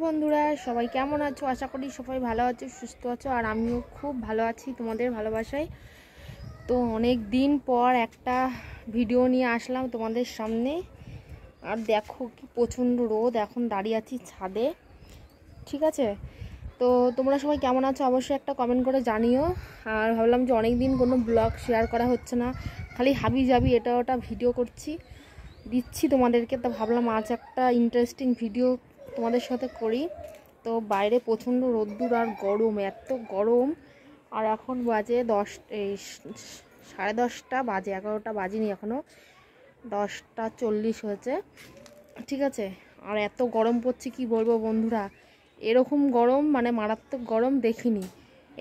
বন্ধুরা, সবাই কেমন আছো? আশা করি সবাই ভালো আছো, সুস্থ আছো, আর আমিও খুব ভালো আছি তোমাদের ভালোবাসায়। তো অনেক দিন পর একটা ভিডিও নিয়ে আসলাম তোমাদের সামনে। আর দেখো কি প্রচণ্ড রোদ, এখন দাঁড়িয়ে আছি ছাদে। ঠিক আছে, তো তোমরা সবাই কেমন আছো অবশ্যই একটা কমেন্ট করে জানিও। আর ভাবলাম যে অনেক দিন কোনো ব্লগ শেয়ার করা হচ্ছে না, খালি হাবি জাবি এটা ওটা ভিডিও দিচ্ছি তোমাদেরকে। তো ভাবলাম আজ একটা ইন্টারেস্টিং ভিডিও তোমাদের সাথে করি। তো বাইরে প্রচণ্ড রোদ্দুর আর গরম, এত গরম। আর এখন বাজে 10:30 বাজে, 11টা বাজেনি এখনও, 10:40 হয়েছে। ঠিক আছে, আর এত গরম পড়ছে কি বলবো বন্ধুরা, এরকম গরম মানে মারাত্মক গরম দেখিনি।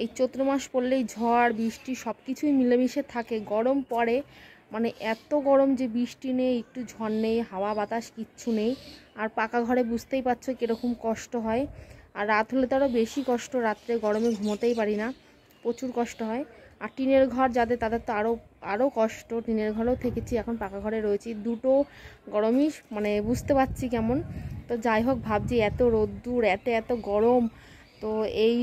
এই চৈত্র মাস পড়লেই ঝড় বৃষ্টি সব কিছুই মিলেমিশে থাকে, গরম পড়ে মানে এত গরম যে বৃষ্টি নেই, একটু ঝড় নেই, হাওয়া বাতাস কিচ্ছু নেই। আর পাকা ঘরে বুঝতেই পারছো কীরকম কষ্ট হয়। আর রাত হলে তো আরও বেশি কষ্ট, রাত্রে গরমে ঘুমোতেই পারি না, প্রচুর কষ্ট হয়। আর টিনের ঘর যাদের, তাদের তো আরও কষ্ট। টিনের ঘরেও থেকেছি, এখন পাকা ঘরে রয়েছি, দুটো গরমই মানে বুঝতে পারছি কেমন। তো যাই হোক, ভাবছি এত রোদ্দুর, এত গরম, তো এই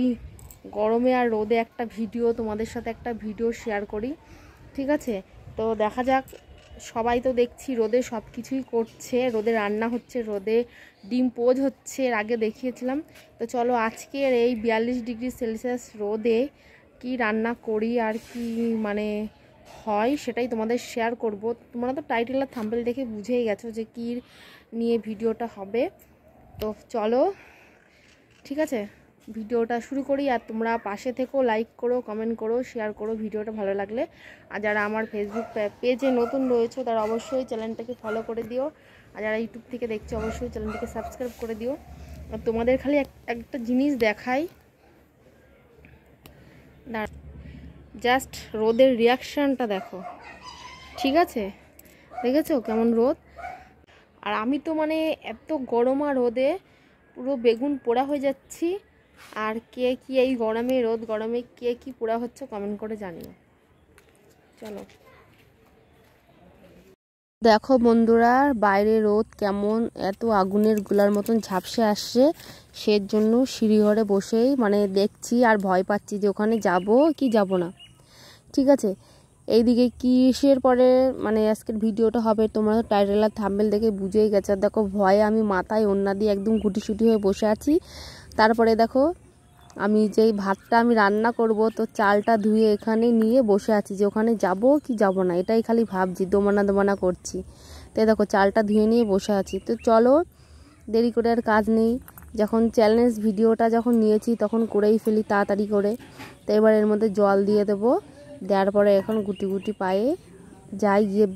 গরমে আর রোদে একটা ভিডিও তোমাদের সাথে একটা ভিডিও শেয়ার করি। ঠিক আছে, তো দেখা যাক। সবাই তো দেখছি রোদে সব কিছুই করছে, রোদে রান্না হচ্ছে, রোদে ডিম পোজ হচ্ছে, এর আগে দেখিয়েছিলাম। তো চলো আজকের এই 42°C রোদে কি রান্না করি আর কি মানে হয় সেটাই তোমাদের শেয়ার করব। তোমরা তো টাইটেল আর থাম্বনেল দেখে বুঝেই গেছো যে কী নিয়ে ভিডিওটা হবে। তো চলো, ঠিক আছে, ভিডিওটা শুরু করি। আর তোমরা পাশে থেকেও লাইক করো, কমেন্ট করো, শেয়ার করো ভিডিওটা ভালো লাগলে। আর যারা আমার ফেসবুক পেজে নতুন রয়েছে তারা অবশ্যই চ্যানেলটাকে ফলো করে দিও। আর যারা ইউটিউব থেকে দেখছো অবশ্যই চ্যানেলটাকে সাবস্ক্রাইব করে দিও। আর তোমাদের খালি একটা জিনিস দেখাই, জাস্ট রোদের রিয়াকশানটা দেখো। ঠিক আছে, দেখেছো কেমন রোদ? আর আমি তো মানে এত গরম আর রোদে পুরো বেগুন পোড়া হয়ে যাচ্ছি। আর কে কি এই গরমে, রোদ গরমে কে কি পোড়া হচ্ছে কমেন্ট করে জানিও। চলো দেখো বন্ধুরা, বাইরে রোদ কেমন, এত আগুনের গোলার মতন ঝাপসে আসছে। সের জন্য সিঁড়িঘরে বসেই মানে দেখছি আর ভয় পাচ্ছি যে ওখানে যাব কি যাব না। ঠিক আছে, এইদিকে কিসের পরে মানে আজকের ভিডিওটা হবে তোমরা টাইটেল আর থাম্বনেল দেখে বুঝেই গেছো। দেখো ভয়ে আমি মাথায় ওড়না দিয়ে একদম গুটিসুটি হয়ে বসে আছি। তারপরে দেখো আমি যেই ভাতটা আমি রান্না করব, তো চালটা ধুয়ে এখানে নিয়ে বসে আছি যে ওখানে যাব কি যাব না, এটাই খালি ভাবছি, দোমানা করছি। তো দেখো চালটা ধুয়ে নিয়ে বসে আছি। তো চলো দেরি করে আর কাজ নেই, যখন চ্যালেঞ্জ ভিডিওটা যখন নিয়েছি তখন করেই ফেলি তাড়াতাড়ি করে। তো এবার এর মধ্যে জল দিয়ে দেবো, দেওয়ার পরে এখন গুটি গুটি পায়ে যাই, গিয়ে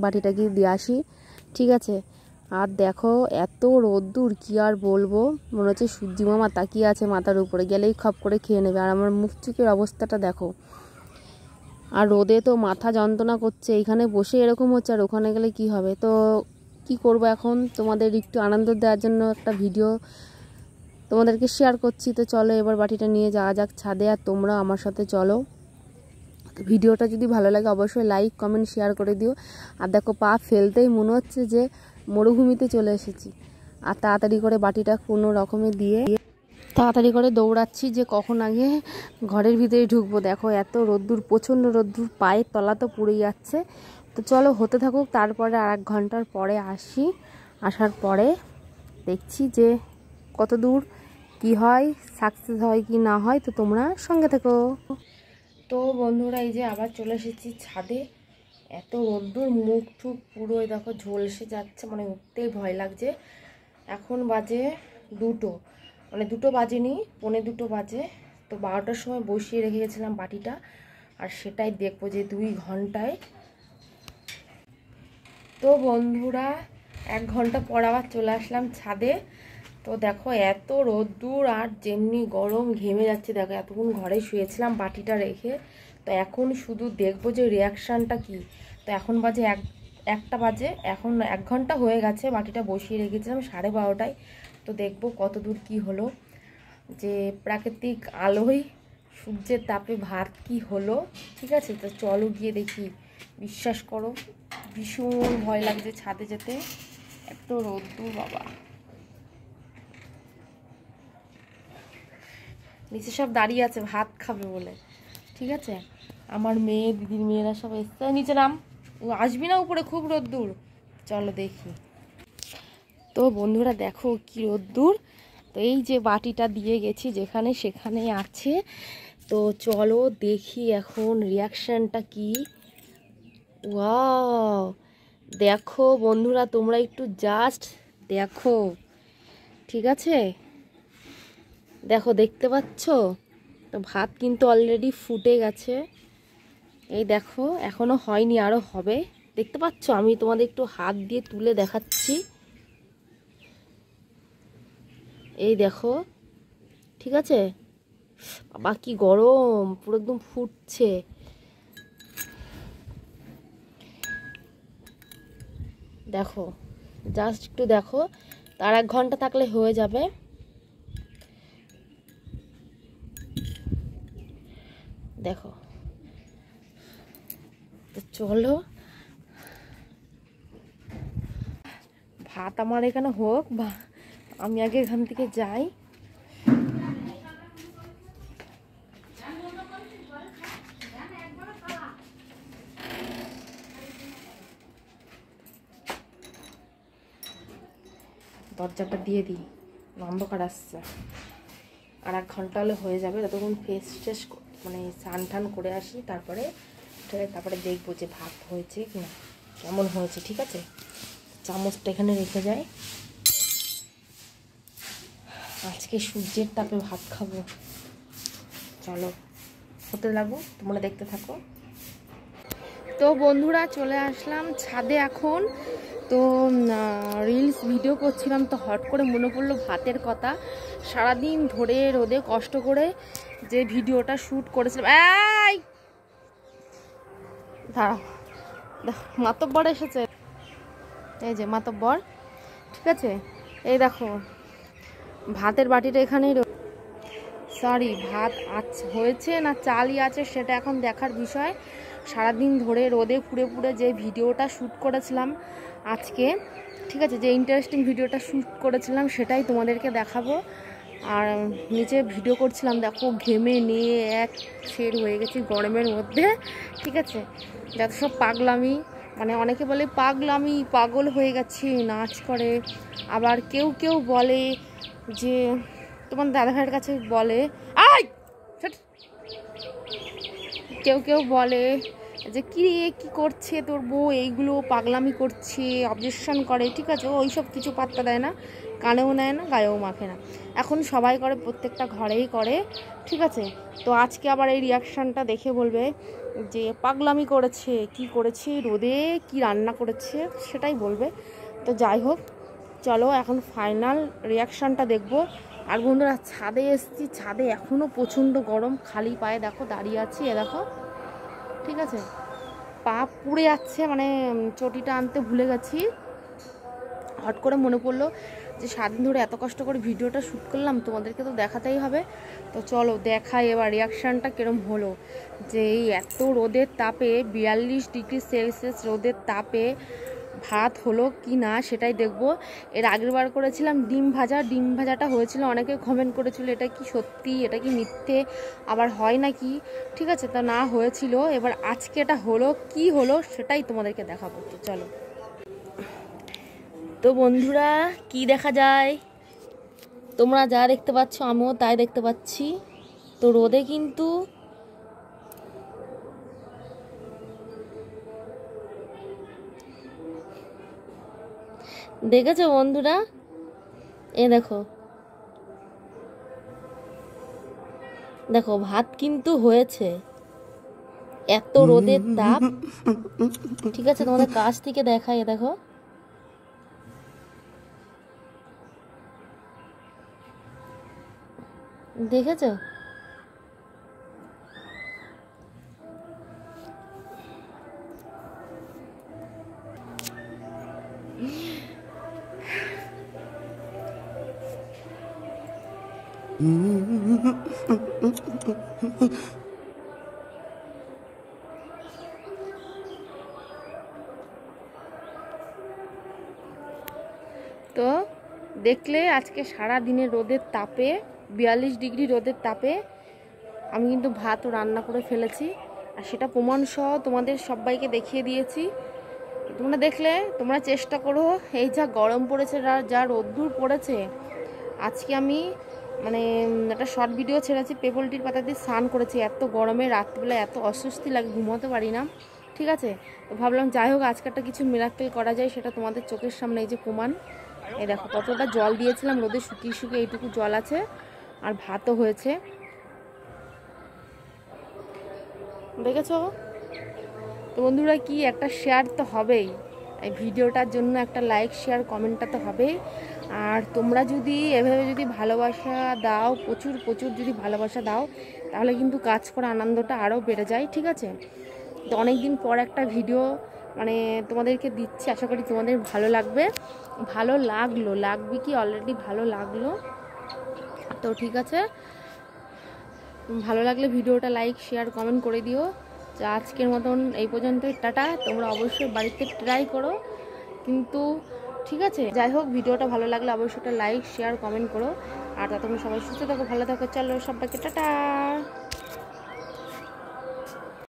বাটিটাকে দিয়ে আসি। ঠিক আছে, আর দেখো এত রোদ্দুর কি আর বলবো, মনে হচ্ছে সূর্যি মামা তাকিয়ে আছে মাথার উপরে, গেলেই খপ করে খেয়ে নেবে। আর আমার মুখ চুকের অবস্থাটা দেখো। আর রোদে তো মাথা যন্ত্রণা করছে, এইখানে বসে এরকম হচ্ছে, আর ওখানে গেলে কি হবে। তো কি করব এখন, তোমাদের একটু আনন্দ দেওয়ার জন্য একটা ভিডিও তোমাদেরকে শেয়ার করছি। তো চলো এবার বাটিটা নিয়ে যাওয়া যাক ছাদে, আর তোমরা আমার সাথে চলো। তো ভিডিওটা যদি ভালো লাগে অবশ্যই লাইক কমেন্ট শেয়ার করে দিও। আর দেখো পা ফেলতেই মনে হচ্ছে যে মরুভূমিতে চলে এসেছি। আর তাড়াতাড়ি করে বাটিটা কোনো রকমে দিয়ে তাড়াতাড়ি করে দৌড়াচ্ছি যে কখন আগে ঘরের ভিতরে ঢুকবো। দেখো এত রোদ্দুর, প্রচণ্ড রোদ্দুর, পায়ের তলা তো পুড়ে যাচ্ছে। তো চলো হতে থাকুক, তারপরে আর 1 ঘন্টার পরে আসি। আসার পরে দেখছি যে কত দূর কি হয়, সাকসেস হয় কি না হয়। তো তোমরা সঙ্গে থেকো। তো বন্ধুরা, এই যে আবার চলে এসেছি ছাদে। এত রোদ্দুর, মুখ টুক পুরো দেখো ঝলসে যাচ্ছে, মানে উঠতেই ভয় লাগছে। এখন বাজে 2টো, মানে 2টো বাজেনি, 1:45 বাজে। তো 12টার সময় বসিয়ে রেখে গেছিলাম বাটিটা, আর সেটাই দেখবো যে 2 ঘন্টায়। তো বন্ধুরা 1 ঘন্টা পর আবার চলে আসলাম ছাদে। তো দেখো এত রোদ্দুর আর যেমনি গরম, ঘেমে যাচ্ছে। দেখো এতক্ষণ ঘরে শুয়েছিলাম বাটিটা রেখে, তো এখন শুধু দেখবো যে রিয়াকশানটা কি। তো এখন বাজে 1টা বাজে, এখন 1 ঘন্টা হয়ে গেছে, বাটিটা বসিয়ে রেখেছিলাম 12:30টায়। তো দেখবো কত দূর কী হলো, যে প্রাকৃতিক আলোয় সূর্যের তাপে ভাত কি হলো। ঠিক আছে, তো চলো গিয়ে দেখি। বিশ্বাস করো ভীষণ ভয় লাগছে ছাদে যেতে, এত রোদ্দুর বাবা। নিচে সব দাঁড়িয়ে আছে ভাত খাবে বলে, ঠিক আছে। আমার মেয়ে, দিদির মেয়েরা সব এসছে। নিচে নাম, আসবি না উপরে, খুব রোদ্দুর। চলো দেখি। তো বন্ধুরা দেখো কি রোদ্দুর। তো এই যে বাটিটা দিয়ে গেছি যেখানে সেখানে আছে। তো চলো দেখি এখন রিয়াকশানটা কি। ওয়াও, দেখো বন্ধুরা তোমরা একটু জাস্ট দেখো, ঠিক আছে। দেখো, দেখতে পাচ্ছ তো ভাত কিন্তু অলরেডি ফুটে গেছে। এই দেখো এখনো হয়নি, আরো হবে। দেখতে পাচ্ছ, আমি তোমাদের একটু হাত দিয়ে তুলে দেখাচ্ছি। এই দেখো, ঠিক আছে। বাবা কি গরম, পুরো একদম ফুটছে। দেখো, জাস্ট একটু দেখো, তার 1 ঘন্টা থাকলে হয়ে যাবে। দেখো, তো চলো ভাত আমার এখানে হোক, বা আমি আগে এখান থেকে যাই। দরজাটা দিয়ে দিই, অন্ধকার আসছে। আর 1 ঘন্টা হলে হয়ে যাবে, ততক্ষণ ফ্রেশ মানে স্নান টান করে আসি। তারপরে দেখবো যে ভাত হয়েছে কিনা, কেমন হয়েছে, ঠিক আছে। চামচটা এখানে রেখে যাই। আজকে সূর্যের তাপে ভাত খাবো। চলো হতে লাগো, তোমরা দেখতে থাকো। তো বন্ধুরা চলে আসলাম ছাদে এখন। তো রিলস ভিডিও করছিলাম, তো হট করে মনে পড়লো ভাতের কথা। সারাদিন ধরে রোদে কষ্ট করে যে ভিডিওটা শ্যুট করেছিলাম। এই দাঁড়াও, মাতব্বর এসেছে। এই যে মাতব্বর, ঠিক আছে। এই দেখো ভাতের বাটিটা এখানেই, সরি ভাত হয়েছে না চালই আছে সেটা এখন দেখার বিষয়। সারাদিন ধরে রোদে পুড়ে পুড়ে যে ভিডিওটা শ্যুট করেছিলাম আজকে, ঠিক আছে, যে ইন্টারেস্টিং ভিডিওটা শ্যুট করেছিলাম সেটাই তোমাদেরকে দেখাবো। আর নিচে ভিডিও করছিলাম, দেখো ঘেমে নিয়ে এক শেড হয়ে গেছি গরমের মধ্যে, ঠিক আছে। যত সব পাগলামি, মানে অনেকে বলে পাগলামি, পাগল হয়ে গেছি নাচ করে। আবার কেউ কেউ বলে যে, তোমার দাদা ভাইয়ের কাছে বলে, কেউ কেউ বলে যে কি করছে তোর বউ, এইগুলো পাগলামি করছে, অবজেকশন করে, ঠিক আছে। ওই সব কিছু পাত্তা দেয় না, কানেও নেয় না, গায়েও মাখে না। এখন সবাই করে, প্রত্যেকটা ঘরেই করে, ঠিক আছে। তো আজকে আবার এই রিয়াকশানটা দেখে বলবে যে পাগলামি করেছে, কি করেছে রোদে, কি রান্না করেছে সেটাই বলবে। তো যাই হোক, চলো এখন ফাইনাল রিয়াকশানটা দেখবো। আর বন্ধুরা ছাদে এসেছি, ছাদে এখনও প্রচণ্ড গরম, খালি পায়ে দেখো দাঁড়িয়ে আছি। এ দেখো, ঠিক আছে, পা পুড়ে যাচ্ছে, মানে চটিটা আনতে ভুলে গেছি। হট করে মনে পড়লো যে সারাদিন ধরে এত কষ্ট করে ভিডিওটা শ্যুট করলাম, তোমাদেরকে তো দেখাতেই হবে। তো চলো দেখাই এবার রিয়াকশানটা কীরম হলো। যে এই এত রোদের তাপে, 42 ডিগ্রি সেলসিয়াস রোদের তাপে ভাত হলো কি না সেটাই দেখবো। এর আগের বার করেছিলাম ডিম ভাজা, ডিম ভাজাটা হয়েছিল, অনেকে কমেন্ট করেছিল এটা কি সত্যি, এটা কি মিথ্যে, আবার হয় নাকি, ঠিক আছে। তা না হয়েছিল, এবার আজকে এটা হলো, কি হলো সেটাই তোমাদেরকে দেখাবো। তো চলো। তো বন্ধুরা কি দেখা যায়, তোমরা যা দেখতে পাচ্ছ আমিও তাই দেখতে পাচ্ছি। তো রোদে কিন্তু দেখেছো বন্ধুরা, এ দেখো, দেখো ভাত কিন্তু হয়েছে, এত রোদের তাপ, ঠিক আছে। তোমাদের কাছ থেকে দেখাই, দেখো, দেখেছো। তো দেখলে আজকে সারা দিনের রোদের তাপে 42 ডিগ্রি রোদের তাপে আমি কিন্তু ভাতও রান্না করে ফেলেছি, আর সেটা প্রমাণ সহ তোমাদের সবাইকে দেখিয়ে দিয়েছি। তোমরা দেখলে তোমরা চেষ্টা করো, এই যা গরম পড়েছে, যা রোদ্দুর পড়েছে, আজকে আমি মানে একটা শর্ট ভিডিও ছেড়েছি, পেপলটির পাতা দিয়ে স্নান করেছি। এত গরমে রাত্রিবেলা এত অস্বস্তি লাগে, ঘুমোতে পারি না, ঠিক আছে। তো ভাবলাম যাই হোক আজকে একটা কিছু মিরাক্কেল করা যায়, সেটা তোমাদের চোখের সামনে এই যে প্রমাণ। এই দেখো কতটা জল দিয়েছিলাম রোদে, শুকিয়ে শুকিয়ে এইটুকু জল আছে, আর ভাতও হয়েছে, দেখেছো। তো বন্ধুরা কি একটা শেয়ার তো হবেই, এই ভিডিওটার জন্য একটা লাইক শেয়ার কমেন্টটা তো হবেই। আর তোমরা যদি এভাবে যদি ভালোবাসা দাও, প্রচুর প্রচুর যদি ভালোবাসা দাও, তাহলে কিন্তু কাজ করার আনন্দটা আরও বেড়ে যায়, ঠিক আছে। তো অনেক দিন পর একটা ভিডিও মানে তোমাদেরকে দিচ্ছি, আশা করি তোমাদের ভালো লাগবে। ভালো লাগবে কি অলরেডি ভালো লাগলো, তো ঠিক আছে। ভালো লাগলে ভিডিওটা লাইক শেয়ার কমেন্ট করে দিও। তো আজকের মতন এই পর্যন্তই, টাটা। তোমরা অবশ্যই বাড়িতে ট্রাই করো কিন্তু, ঠিক আছে। যাই হোক ভিডিওটা ভালো লাগলে অবশ্যই একটা লাইক শেয়ার কমেন্ট করো। আর ততক্ষণ সবাই সুস্থ থাকো, ভালো থাকো, চলো সবাইকে টাটা।